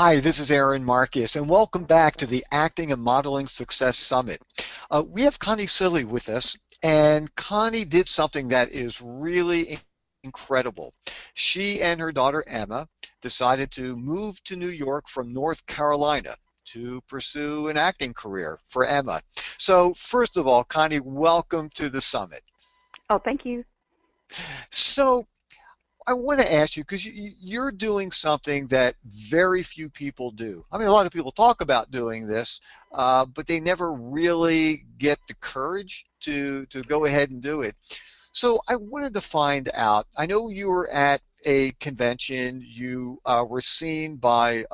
Hi, this is Aaron Marcus, and welcome back to the Acting and Modeling Success Summit. We have Connie Cilley with us, and Connie did something that is really incredible. She and her daughter Emma decided to move to New York from North Carolina to pursue an acting career for Emma. So, first of all, Connie, welcome to the summit. Oh, thank you. So, I want to ask you because you're doing something that very few people do. I mean, a lot of people talk about doing this, but they never really get the courage to go ahead and do it. So I wanted to find out. I know you were at a convention. You were seen by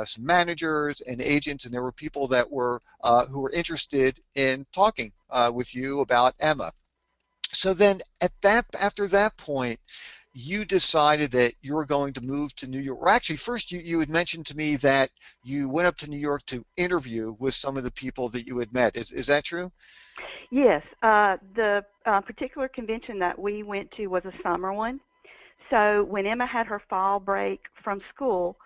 some managers and agents, and there were people that were who were interested in talking with you about Emma. So then after that point, you decided that you were going to move to New York. Or actually, first you had mentioned to me that you went up to New York to interview with some of the people that you had met. Is that true? Yes, the particular convention that we went to was a summer one. So when Emma had her fall break from school,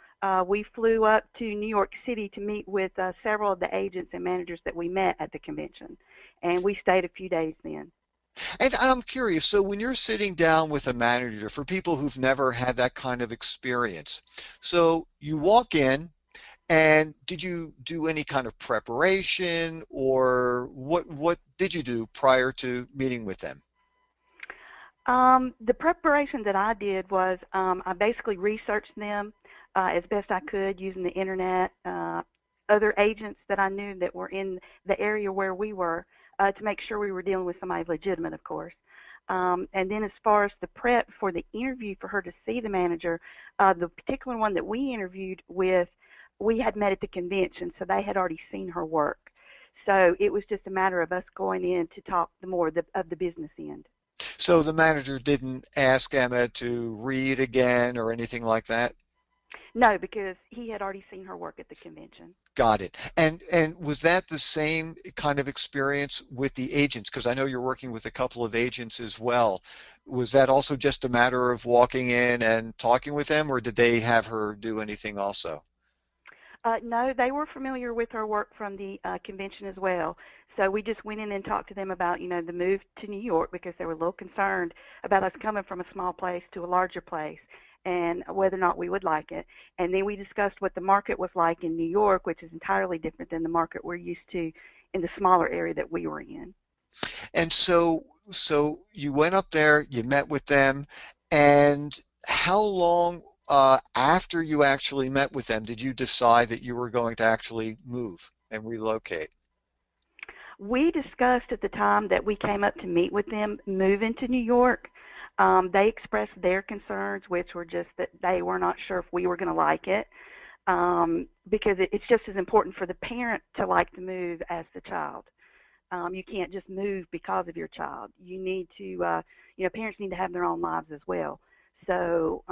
we flew up to New York City to meet with several of the agents and managers that we met at the convention. And we stayed a few days then. And I'm curious, so when you're sitting down with a manager, for people who've never had that kind of experience, so you walk in, and did you do any kind of preparation, or what did you do prior to meeting with them? The preparation that I did was I basically researched them as best I could using the internet, other agents that I knew that were in the area where we were to make sure we were dealing with somebody legitimate, of course. And then as far as the prep for the interview for her to see the manager, the particular one that we interviewed with, we had met at the convention, so they had already seen her work. So it was just a matter of us going in to talk the more of the business end. So the manager didn't ask Emma to read again or anything like that? No, because he had already seen her work at the convention. Got it. And was that the same kind of experience with the agents? Because I know you're working with a couple of agents as well. Was that also just a matter of walking in and talking with them, or did they have her do anything also? No, they were familiar with her work from the convention as well. So we just went in and talked to them about, the move to New York because they were a little concerned about us coming from a small place to a larger place and whether or not we would like it. And then we discussed what the market was like in New York, which is entirely different than the market we're used to in the smaller area that we were in. And so you went up there, you met with them, and how long after you actually met with them did you decide that you were going to actually move and relocate? We discussed at the time that we came up to meet with them moving to New York. They expressed their concerns, which were just that they were not sure if we were going to like it, because it's just as important for the parent to like the move as the child. You can't just move because of your child. You need to, parents need to have their own lives as well. So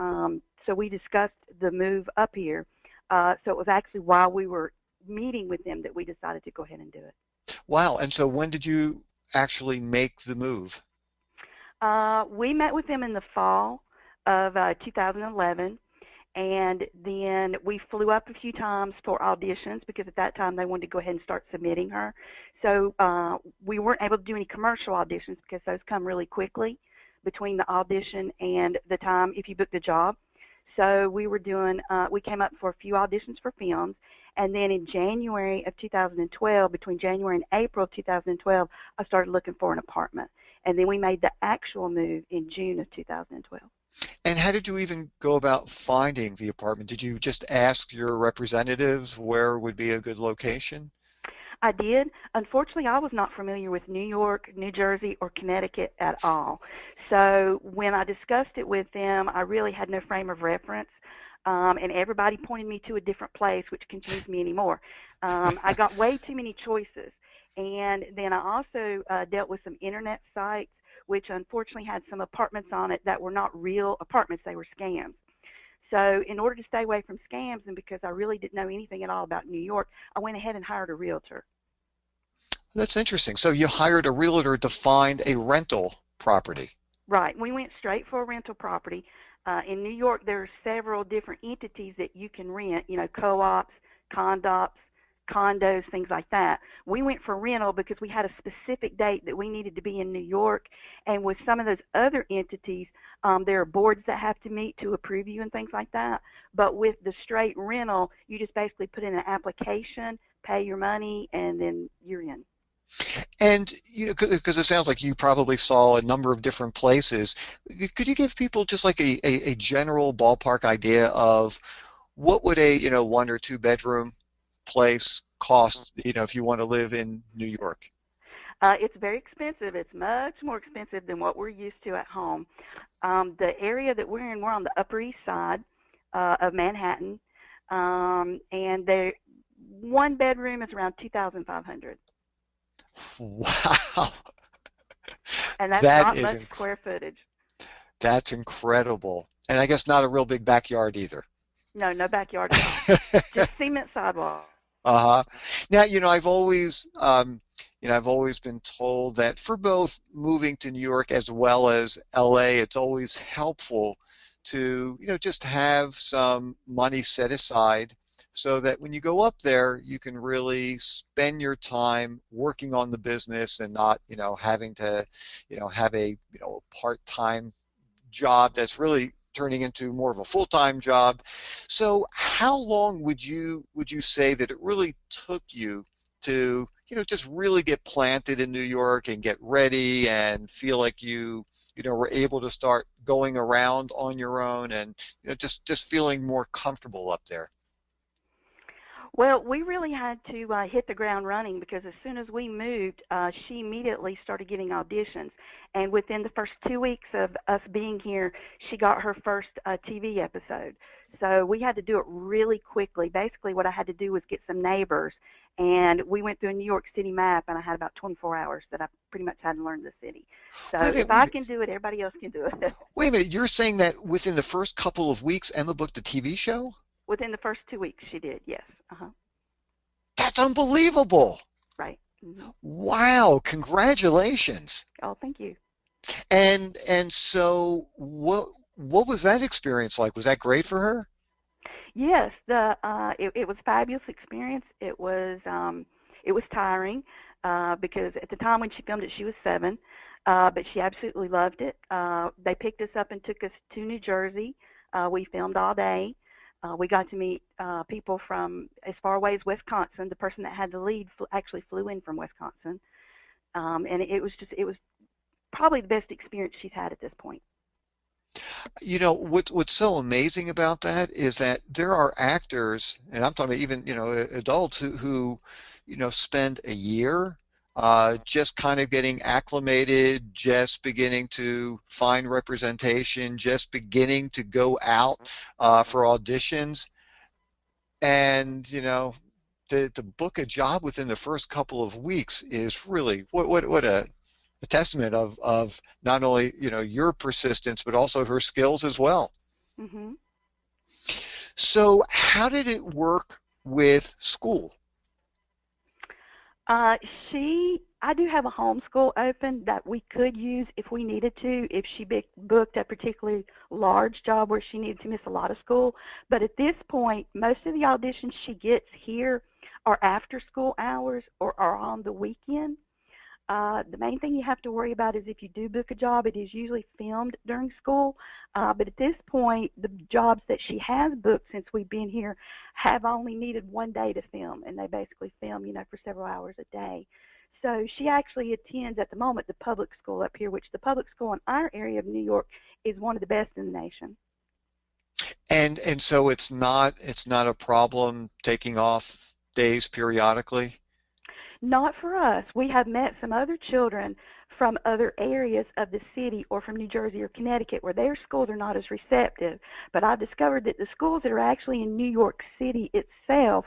we discussed the move up here. So it was actually while we were meeting with them that we decided to go ahead and do it. Wow. And so when did you actually make the move? We met with them in the fall of 2011, and then we flew up a few times for auditions because at that time they wanted to go ahead and start submitting her. So we weren't able to do any commercial auditions because those come really quickly between the audition and the time if you book the job. So we came up for a few auditions for films, and then in January of 2012, between January and April of 2012, I started looking for an apartment. And then we made the actual move in June of 2012. And how did you even go about finding the apartment? Did you just ask your representatives where would be a good location? I did. Unfortunately, I was not familiar with New York, New Jersey, or Connecticut at all. So when I discussed it with them, I really had no frame of reference. And everybody pointed me to a different place, which confused me anymore. I got way too many choices. And then I also dealt with some internet sites, which unfortunately had some apartments on it that were not real apartments, they were scams. So in order to stay away from scams and because I really didn't know anything at all about New York, I went ahead and hired a realtor. That's interesting. So you hired a realtor to find a rental property. Right. We went straight for a rental property. In New York, there are several different entities that you can rent, co-ops, condops, condos, things like that. We went for rental because we had a specific date that we needed to be in New York. And with some of those other entities, there are boards that have to meet to approve you and things like that. But with the straight rental, you just basically put in an application, pay your money, and then you're in. And because it sounds like you probably saw a number of different places, could you give people just like a general ballpark idea of what would a, 1 or 2 bedroom place cost, if you want to live in New York? It's very expensive. It's much more expensive than what we're used to at home. The area that we're in, we're on the Upper East Side of Manhattan, and the 1 bedroom is around 2,500, Wow, and that's that not is much square footage. that's incredible. And I guess not a real big backyard either. No, no backyard at all. Just cement sidewalk. Uh-huh. Now, I've always been told that for both moving to New York as well as LA, it's always helpful to, just have some money set aside so that when you go up there, you can really spend your time working on the business and not, having to, have a, part-time job that's really turning into more of a full-time job. So how long would you say that it really took you to, just really get planted in New York and get ready and feel like were able to start going around on your own and, just feeling more comfortable up there? Well, we really had to hit the ground running because as soon as we moved, she immediately started getting auditions. And within the first 2 weeks of us being here, she got her first TV episode. So we had to do it really quickly. Basically, what I had to do was get some neighbors, and we went through a New York City map, and I had about 24 hours that I pretty much had to learn the city. So Wait a if minute, wait a I minute. can do it, everybody else can do it. Wait a minute. You're saying that within the first couple of weeks, Emma booked a TV show? Within the first 2 weeks, she did, yes. Uh-huh. That's unbelievable. Right. Mm-hmm. Wow, congratulations. Oh, thank you. And so what was that experience like? Was that great for her? Yes, it was a fabulous experience. It was tiring because at the time when she filmed it, she was 7, but she absolutely loved it. They picked us up and took us to New Jersey. We filmed all day. We got to meet people from as far away as Wisconsin. The person that had the lead actually flew in from Wisconsin, and it was probably the best experience she's had at this point. What's so amazing about that is that there are actors, and I'm talking about even, adults who spend a year just kind of getting acclimated, just beginning to find representation, just beginning to go out for auditions. And, to book a job within the first couple of weeks is really what a testament of not only your persistence but also her skills as well. Hmm. So how did it work with school? Uh, I do have a homeschool open that we could use if we needed to, if she booked a particularly large job where she needed to miss a lot of school. But at this point, most of the auditions she gets here are after school hours or are on the weekend. The main thing you have to worry about is if you do book a job, it is usually filmed during school. But at this point, the jobs that she has booked since we've been here have only needed 1 day to film, and they basically film, for several hours a day. So she actually attends at the moment the public school up here, which the public school in our area of New York is one of the best in the nation. And so it's not a problem taking off days periodically. Not for us. We have met some other children from other areas of the city or from New Jersey or Connecticut where their schools are not as receptive. But I discovered that the schools that are actually in New York City itself,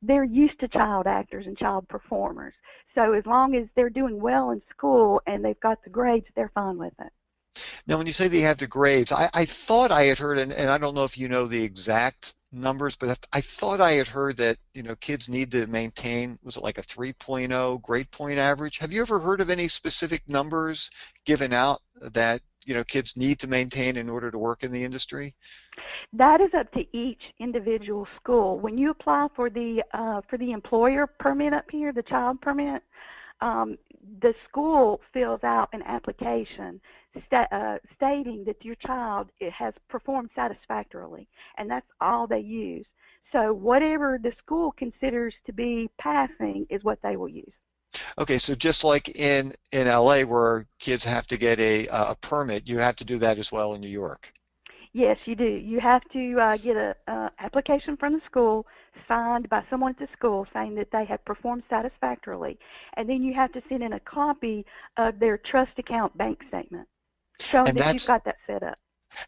they're used to child actors and child performers. So as long as they're doing well in school and they've got the grades, they're fine with it. Now, when you say they have the grades, I thought I had heard, and I don't know if you know the exact numbers, but I thought I had heard that, kids need to maintain, was it like a 3.0 grade point average? Have you ever heard of any specific numbers given out that, kids need to maintain in order to work in the industry? That is up to each individual school. When you apply for the employer permit up here, the child permit, um, the school fills out an application stating that your child has performed satisfactorily, and that's all they use. So whatever the school considers to be passing is what they will use. Okay, so just like in LA where kids have to get a permit, you have to do that as well in New York. Yes, you do. You have to get a application from the school signed by someone at the school saying that they have performed satisfactorily, and then you have to send in a copy of their trust account bank statement showing And that you've that's got that set up.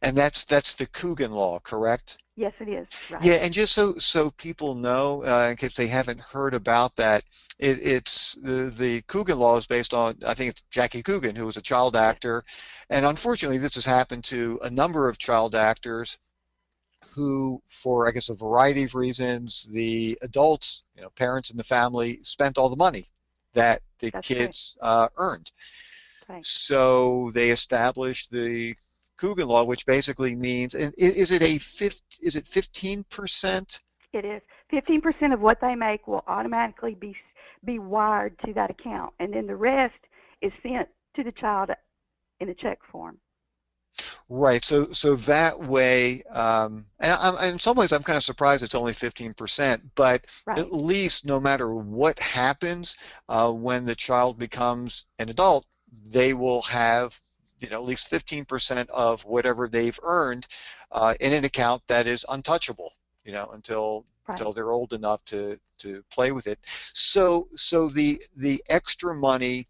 that's the Coogan Law, correct? Yes, it is. Right. Yeah, and just so people know, in case they haven't heard about that, it's the Coogan Law is based on, I think it's Jackie Coogan, who was a child Yes. actor, and unfortunately, this has happened to a number of child actors who, for I guess a variety of reasons, the adults, parents in the family, spent all the money that the That's correct. kids earned. Right. So they established the Coogan Law, which basically means, and is it is it 15%? It is. 15% of what they make will automatically be wired to that account, and then the rest is sent to the child in a check form. Right. So that way, in some ways, I'm kind of surprised it's only 15%, but Right. at least no matter what happens, when the child becomes an adult, they will have, at least 15% of whatever they've earned, in an account that is untouchable, Right. until they're old enough to play with it. So the extra money,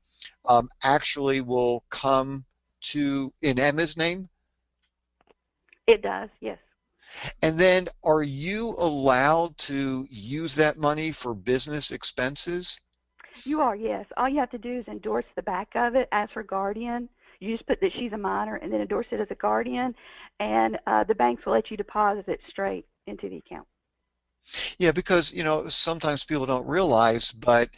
actually will come in Emma's name. It does. Yes. And then are you allowed to use that money for business expenses? You are, yes. All you have to do is endorse the back of it as her guardian. You just put that she's a minor and then endorse it as a guardian, and the banks will let you deposit it straight into the account. Yeah, because, sometimes people don't realize, but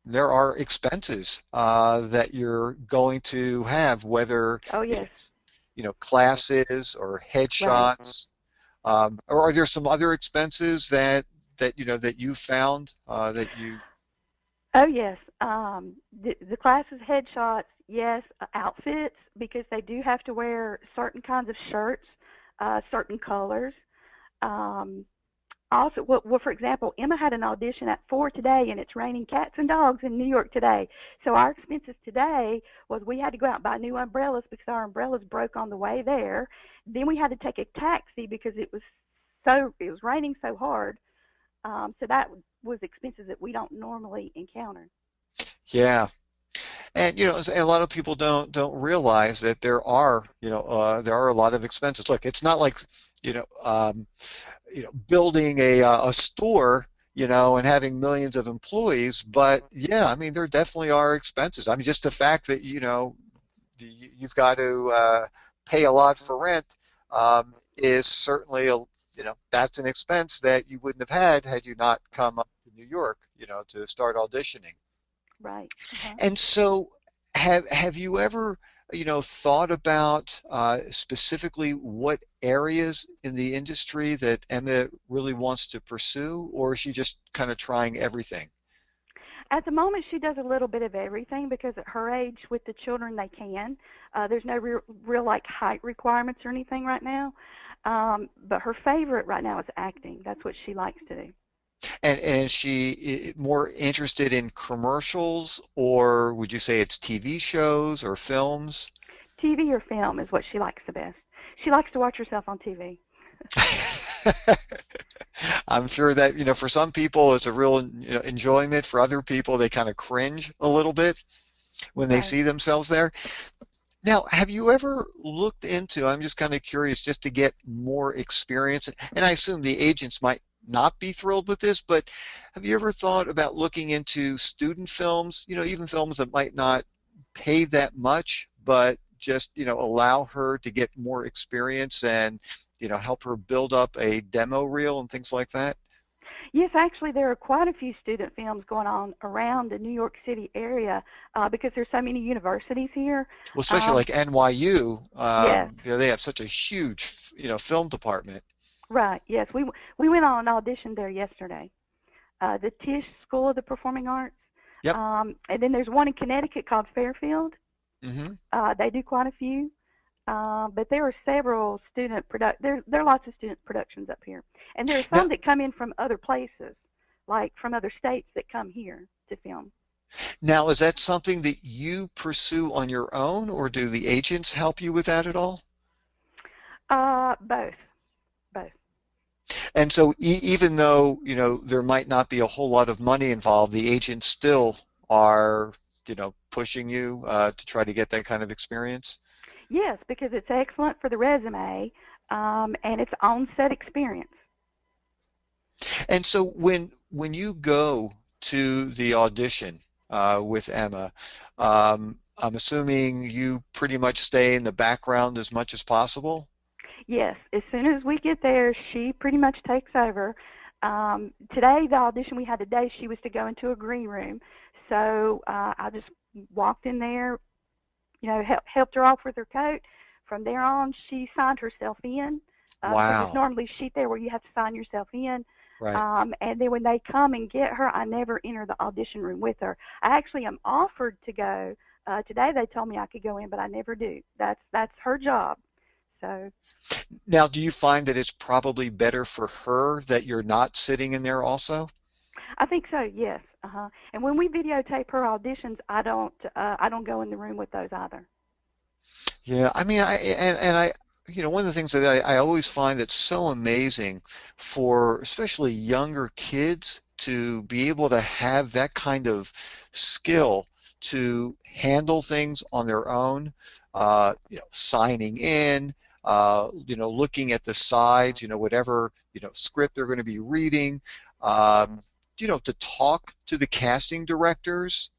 there are expenses that you're going to have, whether Oh, yes. it's, classes or Right. headshots, or are there some other expenses that you found that you Oh, yes. The classes, headshots, yes, outfits, because they do have to wear certain kinds of shirts, certain colors. Um, Also, well, for example, Emma had an audition at 4 today, and it's raining cats and dogs in New York today. So our expenses today was we had to go out and buy new umbrellas because our umbrellas broke on the way there. Then we had to take a taxi because it was raining so hard. So that was expenses that we don't normally encounter. yeah. And a lot of people don't realize that there are a lot of expenses. Look, it's not like you know building a store, and having millions of employees, but yeah, I mean there definitely are expenses. I mean just the fact that you've got to pay a lot for rent, is certainly that's an expense that you wouldn't have had you not come up to New York, to start auditioning. Right. Uh-huh. And so, have you ever, thought about specifically what areas in the industry that Emma really wants to pursue, or is she just kind of trying everything? At the moment, she does a little bit of everything because at her age, with the children, they can. There's no real like height requirements or anything right now. But her favorite right now is acting. That's what she likes to do. And is she more interested in commercials, or would you say it's TV shows or films? TV or film is what she likes the best. She likes to watch herself on TV. I'm sure that, for some people it's a real, enjoyment. For other people, they kind of cringe a little bit when they Right. see themselves there. Now, have you ever looked into, I'm just kind of curious just to get more experience, and I assume the agents might not be thrilled with this, but have you ever thought about looking into student films, even films that might not pay that much, but just, allow her to get more experience and, help her build up a demo reel and things like that? Yes, actually, there are quite a few student films going on around the New York City area because there's so many universities here. Well, especially Um, like NYU, yes, they have such a huge, film department. right. Yes, we went on an audition there yesterday. The Tisch School of the Performing Arts, Yep. and then there's one in Connecticut called Fairfield. Hmm. They do quite a few, but there are several there are lots of student productions up here, and there are Now, some that come in from other places, like from other states that come here to film. now, is that something that you pursue on your own, or do the agents help you with that at all? Both, both. And so even though, there might not be a whole lot of money involved, the agents still are, pushing you to try to get that kind of experience. Yes, because it's excellent for the resume, and it's on-set experience. And so when you go to the audition with Emma, I'm assuming you pretty much stay in the background as much as possible. Yes, as soon as we get there, she pretty much takes over. Today, the audition we had today, she was to go into a green room. So I just walked in there, helped her off with her coat. From there on, she signed herself in because there's Wow. normally a sheet there where you have to sign yourself in. Right. And then when they come and get her, I never enter the audition room with her. I actually am offered to go. Today they told me I could go in, but I never do. That's her job. So Now, do you find that it's probably better for her that you're not sitting in there also? I think so. Yes. Uh-huh. And when we videotape her auditions, I don't go in the room with those either. Yeah, I mean, one of the things that I always find that's so amazing for especially younger kids to be able to have that kind of skill to handle things on their own, signing in, looking at the sides, whatever, script they're going to be reading, um, to talk to the casting directors,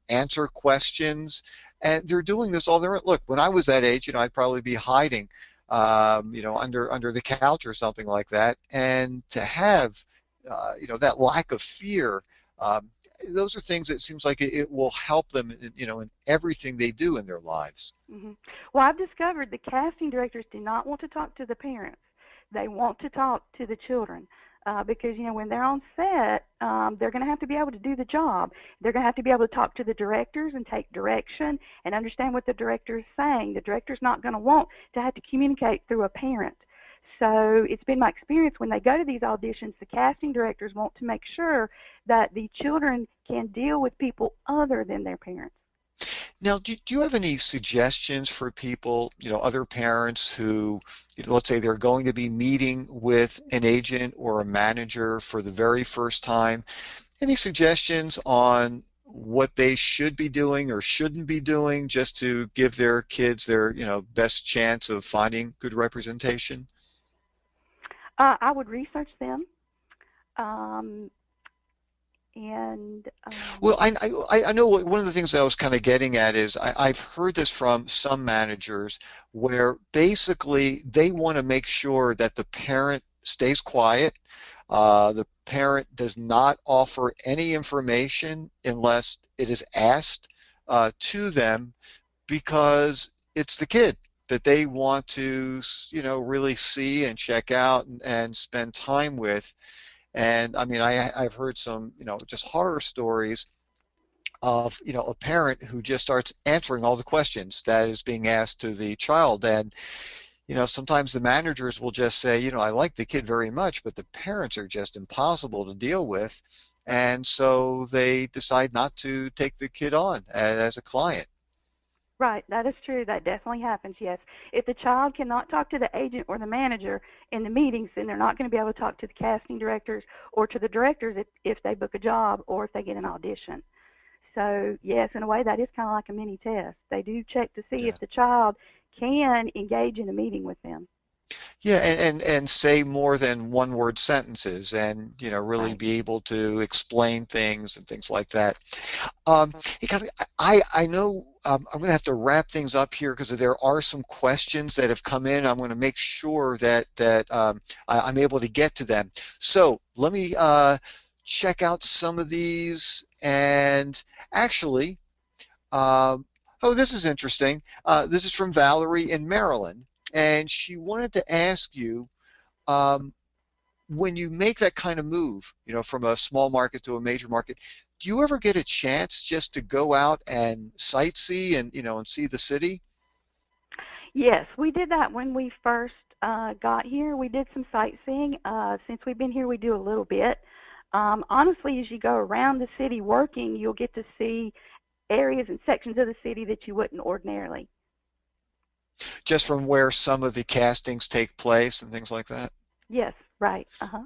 answer questions. And they're doing this all their own. Look, when I was that age, I'd probably be hiding, under the couch or something like that. And to have, that lack of fear, those are things that seems like it will help them, in everything they do in their lives. Hmm. Well, I've discovered the casting directors do not want to talk to the parents. They want to talk to the children because when they're on set, they're going to have to be able to do the job. They're going to have to be able to talk to the directors and take direction and understand what the director is saying. The director's not going to want to have to communicate through a parent. So it's been my experience when they go to these auditions, the casting directors want to make sure that the children can deal with people other than their parents. Now, do you have any suggestions for people, other parents who, let's say they're going to be meeting with an agent or a manager for the very first time? Any suggestions on what they should be doing or shouldn't be doing just to give their kids their, best chance of finding good representation? I would research them, um, and Well, I know one of the things that I was kind of getting at is I've heard this from some managers where basically they want to make sure that the parent stays quiet. The parent does not offer any information unless it is asked to them because it's the kid that they want to, really see and check out and spend time with. And I mean, I've heard some, just horror stories of, a parent who just starts answering all the questions that is being asked to the child. And, sometimes the managers will just say, I like the kid very much, but the parents are just impossible to deal with. And so they decide not to take the kid on as a client. right, that is true. That definitely happens. Yes, if the child cannot talk to the agent or the manager in the meetings, then they're not going to be able to talk to the casting directors or to the directors if they book a job or if they get an audition. So yes, in a way, that is kind of like a mini test. They do check to see Yeah. if the child can engage in a meeting with them. Yeah, and say more than one word sentences and, really Right. be able to explain things and things like that. Hey, Connie, I know I'm going to have to wrap things up here because there are some questions that have come in. I'm going to make sure that I'm able to get to them. So let me check out some of these. And actually, um, oh, this is interesting. This is from Valerie in Maryland, and she wanted to ask you. Um, when you make that kind of move, from a small market to a major market, do you ever get a chance just to go out and sightsee and see the city? Yes, we did that when we first got here. We did some sightseeing. Since we've been here, we do a little bit. Honestly, as you go around the city working, you'll get to see areas and sections of the city that you wouldn't ordinarily. Just from where some of the castings take place and things like that? Yes, right. Uh-huh.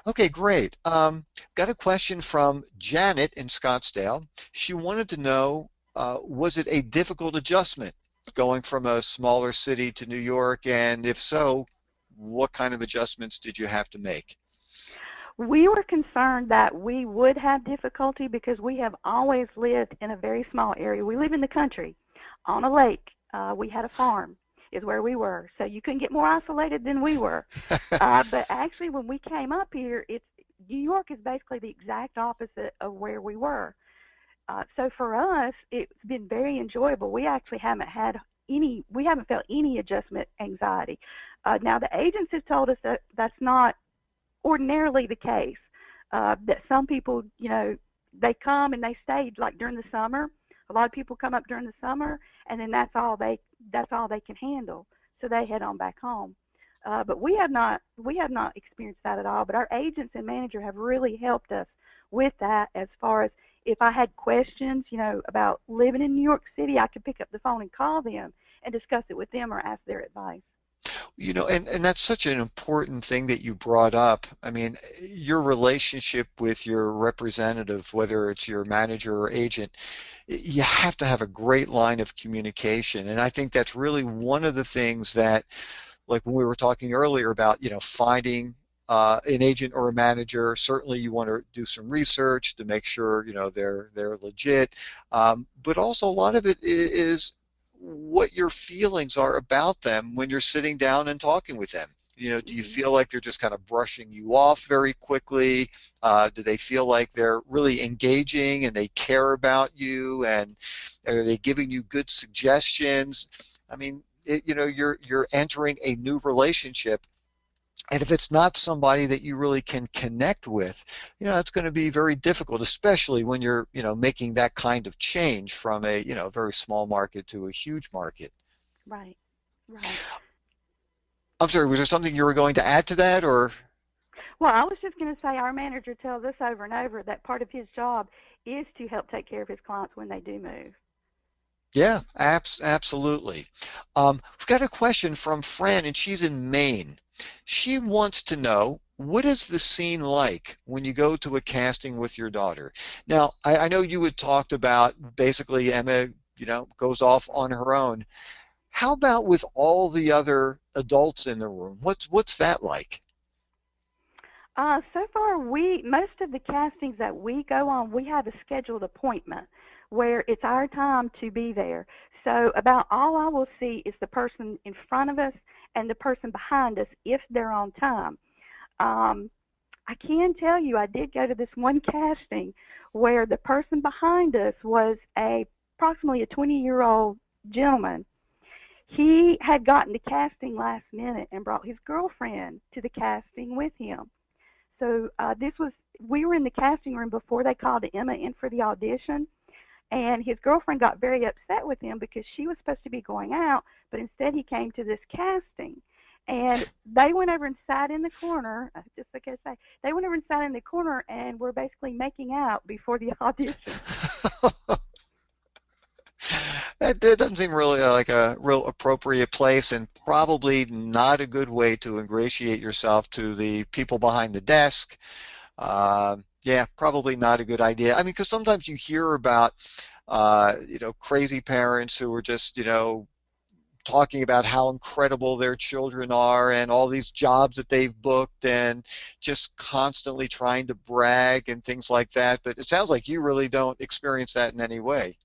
Okay, great. Got a question from Janet in Scottsdale. She wanted to know, was it a difficult adjustment going from a smaller city to New York? And if so, what kind of adjustments did you have to make? We were concerned that we would have difficulty because we have always lived in a very small area. We live in the country on a lake. We had a farm is where we were. So you couldn't get more isolated than we were. But actually when we came up here, it's New York is basically the exact opposite of where we were. So for us, it's been very enjoyable. We actually we haven't felt any adjustment anxiety. Now the agents have told us that that's not ordinarily the case. That some people, they come and they stay like during the summer. A lot of people come up during the summer, and then that's all they can handle. So they head on back home. But we have not experienced that at all. But our agents and manager have really helped us with that. As far as if I had questions, about living in New York City, I could pick up the phone and call them and discuss it with them or ask their advice. And that's such an important thing that you brought up. I mean, your relationship with your representative, whether it's your manager or agent, you have to have a great line of communication. And I think that's really one of the things that, like when we were talking earlier about, finding an agent or a manager, certainly you want to do some research to make sure, they're legit. But also a lot of it is what your feelings are about them when you're sitting down and talking with them. Do you Hmm. feel like they're just kind of brushing you off very quickly? Do they feel like they're really engaging and they care about you? And are they giving you good suggestions? I mean, you're entering a new relationship, and if it's not somebody that you really can connect with, it's going to be very difficult, especially when you're, making that kind of change from a, very small market to a huge market. Right, right. I'm sorry, was there something you were going to add to that, or? Well, I was just going to say our manager tells us over and over that part of his job is to help take care of his clients when they do move. Yeah, absolutely. We've got a question from Fran, and she's in Maine. She wants to know, what is the scene like when you go to a casting with your daughter? Now, I know you had talked about basically Emma, goes off on her own. How about with all the other adults in the room? What's that like? So far, most of the castings that we go on, we have a scheduled appointment where it's our time to be there. So about all I will see is the person in front of us and the person behind us if they're on time. Um, I can tell you, I did go to this one casting where the person behind us was approximately a 20-year-old gentleman. He had gotten the casting last minute and brought his girlfriend to the casting with him. So we were in the casting room before they called Emma in for the audition, and his girlfriend got very upset with him because she was supposed to be going out, but instead he came to this casting. And they went over and sat in the corner, just like I say, they went over and sat in the corner and were basically making out before the audition. That doesn't seem really like a real appropriate place, and probably not a good way to ingratiate yourself to the people behind the desk. Yeah, probably not a good idea. I mean, because sometimes you hear about, crazy parents who are just, talking about how incredible their children are and all these jobs that they've booked and just constantly trying to brag and things like that. But it sounds like you really don't experience that in any way.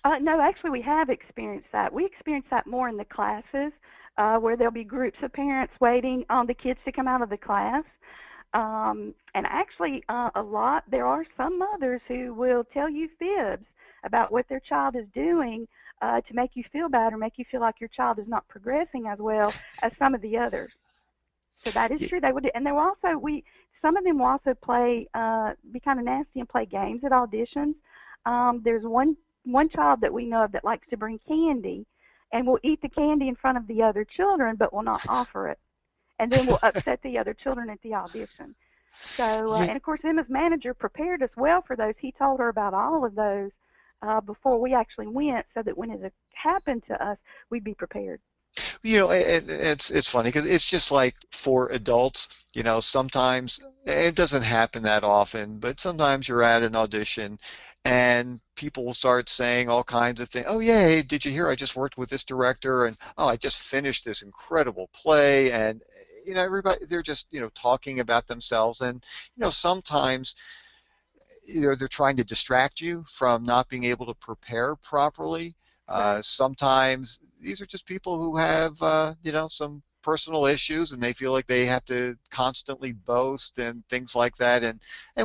No, actually, we have experienced that. We experience that more in the classes where there'll be groups of parents waiting on the kids to come out of the class. And actually, there are some mothers who will tell you fibs about what their child is doing to make you feel bad or make you feel like your child is not progressing as well as some of the others. So that is Y- true. They would, and they will also some of them will also play, be kind of nasty and play games at auditions. There's one child that we know of that likes to bring candy, and will eat the candy in front of the other children, but will not offer it, and then will upset the other children at the audition. So, Yeah, and of course, Emma's manager prepared us well for those. He told her about all of those before we actually went, so that when it happened to us, we'd be prepared. it's funny because it's just like for adults, sometimes it doesn't happen that often, but sometimes you're at an audition and people will start saying all kinds of things. Oh yeah, hey, did you hear I just worked with this director and oh, I just finished this incredible play and everybody they're just, talking about themselves and sometimes they're trying to distract you from not being able to prepare properly. Right. Sometimes these are just people who have, some personal issues and they feel like they have to constantly boast and things like that. And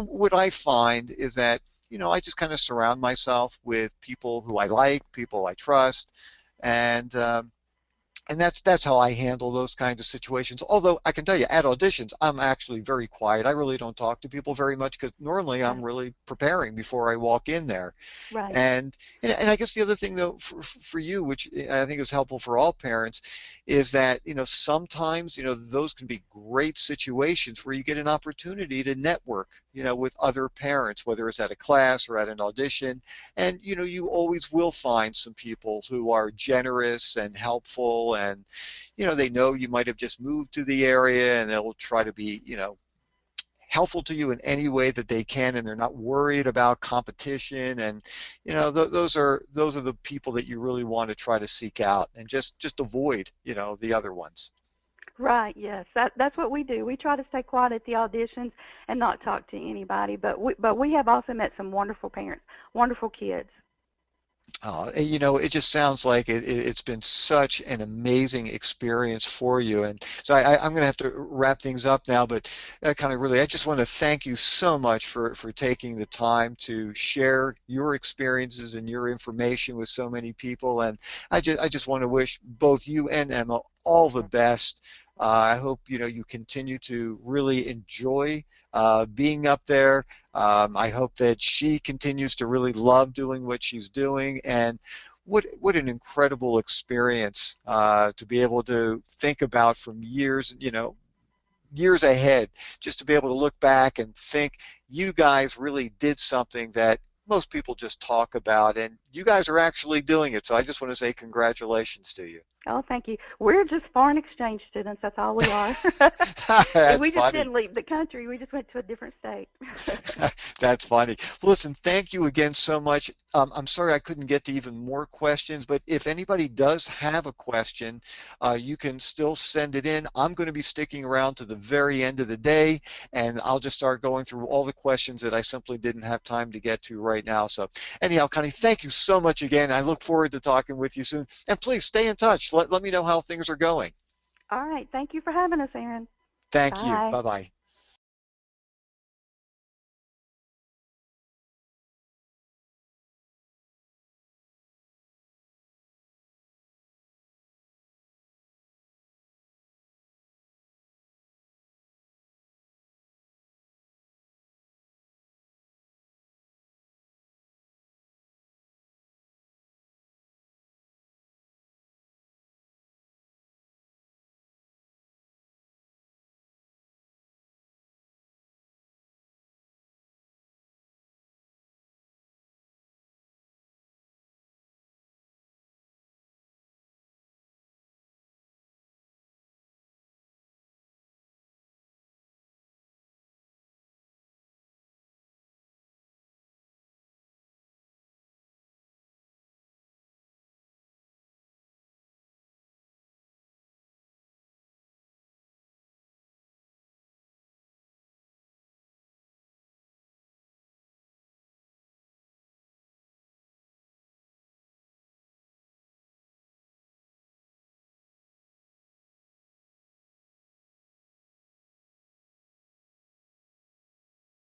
what I find is that, I just kind of surround myself with people who I like, people I trust, and that's how I handle those kinds of situations. Although I can tell you, at auditions, I'm actually very quiet. I really don't talk to people very much because normally I'm Right. really preparing before I walk in there. Right. And I guess the other thing though for you, which I think is helpful for all parents, is that sometimes those can be great situations where you get an opportunity to network with other parents, whether it's at a class or at an audition, and you always will find some people who are generous and helpful, and they know you might have just moved to the area, and they'll try to be helpful to you in any way that they can, and they're not worried about competition. And those are the people that you really want to try to seek out and just avoid the other ones. Right. Yes. That's what we do. We try to stay quiet at the auditions and not talk to anybody. But we have also met some wonderful parents, wonderful kids. It just sounds like it's been such an amazing experience for you. And so I'm going to have to wrap things up now, but I just want to thank you so much for taking the time to share your experiences and your information with so many people. And I just want to wish both you and Emma all the best. I hope, you continue to really enjoy being up there. I hope that she continues to really love doing what she's doing, and what an incredible experience to be able to think about from years ahead, just to be able to look back and think you guys really did something that most people just talk about, and you guys are actually doing it. So I just want to say congratulations to you. Oh, thank you. We're just foreign exchange students. That's all we are. And That's we just funny. didn't leave the country. We just went to a different state. That's funny. Well, listen, thank you again so much. I'm sorry I couldn't get to even more questions, but if anybody does have a question, you can still send it in. I'm going to be sticking around to the very end of the day, and I'll just start going through all the questions that I simply didn't have time to get to right now. So anyhow, Connie, thank you so much again. I look forward to talking with you soon. And please stay in touch. Let me know how things are going. All right. Thank you for having us, Aaron. Thank you. Bye. Bye-bye.